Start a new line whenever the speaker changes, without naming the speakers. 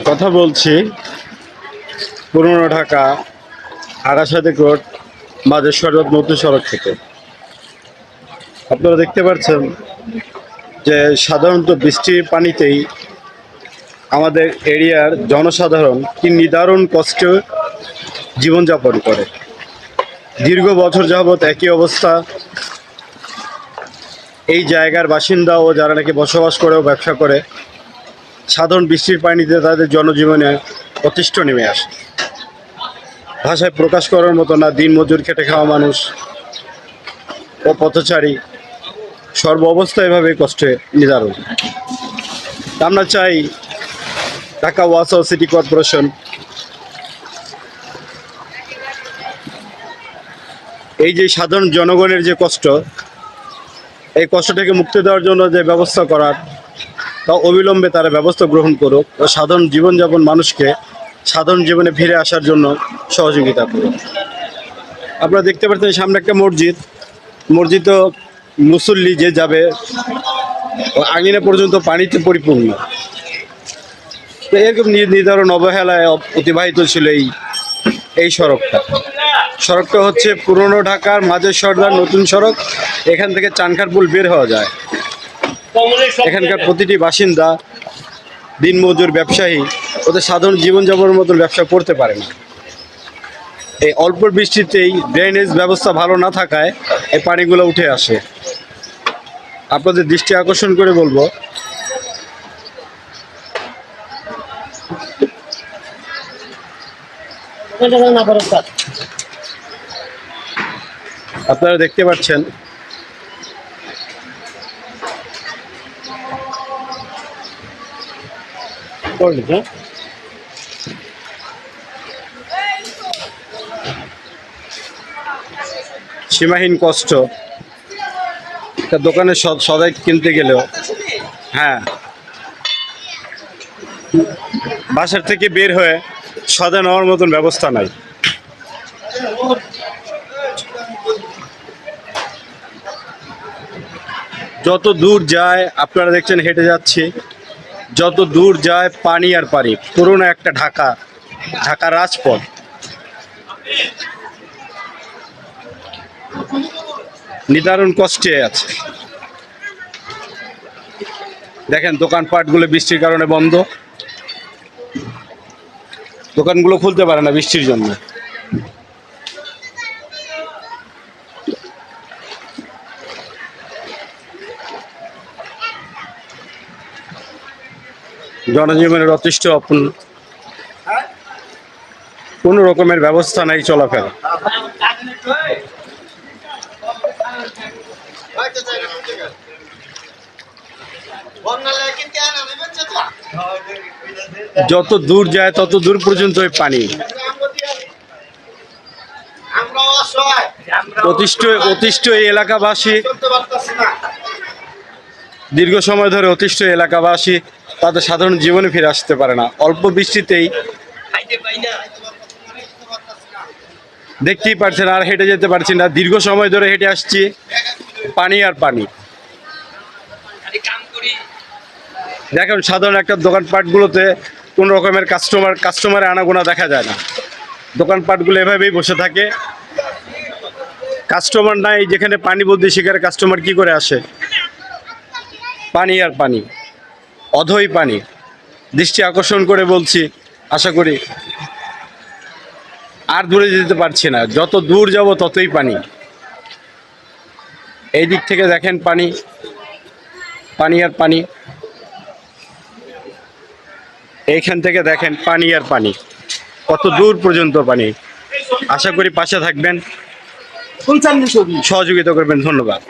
কথা বলছি পুরনো ঢাকা আগাছাদিক রোড মাঝেশ্বর রোড নতুন সড়ক থেকে। আপনারা দেখতে পাচ্ছেন যে সাধারণত বৃষ্টির পানিতেই আমাদের এরিয়ার জনসাধারণ কি নিদারুণ কষ্টে জীবনযাপন করে। দীর্ঘ বছর যাবৎ একই অবস্থা। এই জায়গার বাসিন্দা ও যারা নাকি বসবাস করে ও ব্যবসা করে, সাধারণ বৃষ্টির পানিতে তাদের জনজীবনে অতিষ্ঠ নেমে আসে। ভাষায় প্রকাশ করার মতো না। দিনমজুর খেটে খাওয়া মানুষ ও পথচারী সর্ব অবস্থায় এভাবে কষ্টে নিদারুণ। আমরা চাই ঢাকা ওয়াসা সিটি কর্পোরেশন এই যে সাধারণ জনগণের যে কষ্ট, এই কষ্ট থেকে মুক্তি দেওয়ার জন্য যে ব্যবস্থা করার, তা অবিলম্বে তারা ব্যবস্থা গ্রহণ করুক ও সাধারণ জীবনযাপন মানুষকে সাধারণ জীবনে ফিরে আসার জন্য সহযোগিতা করুক। আপনারা দেখতে পাচ্ছেন সামনে একটা মসজিদ মুসল্লি যে যাবে আঙিনা পর্যন্ত পানিতে পরিপূর্ণ। তো এরকম নির্ধারণ অবহেলায় অতিবাহিত ছিল এই সড়কটা হচ্ছে পুরনো ঢাকার মাঝের সর্দার নতুন সড়ক। এখান থেকে চানখারপুল বের হওয়া যায়। এখানকার প্রতিটি বাসিন্দা দিনমজুর ব্যবসায়ী ওদের সাধারণ জীবনযাপনের মতন ব্যবসা করতে পারে না। এই অল্প বৃষ্টিতেই ড্রেনেজ ব্যবস্থা ভালো না থাকায় এই পানিগুলো উঠে আসে। আপনাদের দৃষ্টি আকর্ষণ করে বলবো, আপনারা দেখতে পাচ্ছেন সীমাহীন কষ্ট। একটা দোকানে সদাই কিনতে গেলেও বাসার থেকে বের হয়ে সদা নেওয়ার মতন ব্যবস্থা নাই। যত দূর যায়, আপনারা দেখছেন হেঁটে যাচ্ছি, যত দূর যায় পানি আর পানি। পুরোনো একটা ঢাকা রাজপথ। নিদারুণ কষ্টে আছে। দেখেন দোকানপাটগুলো বৃষ্টির কারণে বন্ধ। দোকানগুলো খুলতে পারে না বৃষ্টির জন্য। জনজীবনের অতিষ্ঠ, কোনো রকমের ব্যবস্থা নাই চলাফেরা। যত দূর যায় তত দূর পর্যন্ত পানি। অতিষ্ঠ এই এলাকাবাসী, দীর্ঘ সময় ধরে অতিষ্ঠ এলাকাবাসী তাদের সাধারণ জীবনে ফিরে আসতে পারে না। অল্প বৃষ্টিতেই দেখতেই পারছেন, আর হেঁটে যেতে পারছি না। দীর্ঘ সময় ধরে হেঁটে আসছি, পানি আর পানি। দেখেন সাধারণ একটা দোকানপাটগুলোতে কোন রকমের কাস্টমারের আনাগোনা দেখা যায় না। দোকানপাটগুলো এভাবেই বসে থাকে, কাস্টমার নাই। যেখানে পানি বলতে সেখানে কাস্টমার কি করে আসে? পানি আর পানি, অধৈ পানি। দৃষ্টি আকর্ষণ করে বলছি, আশা করি আর দূরে যেতে পারছি না। যত দূর যাব ততই পানি। এই দিক থেকে দেখেন পানি আর পানি। এইখান থেকে দেখেন পানি আর পানি, কত দূর পর্যন্ত পানি। আশা করি পাশে থাকবেন, সহযোগিতা করবেন। ধন্যবাদ।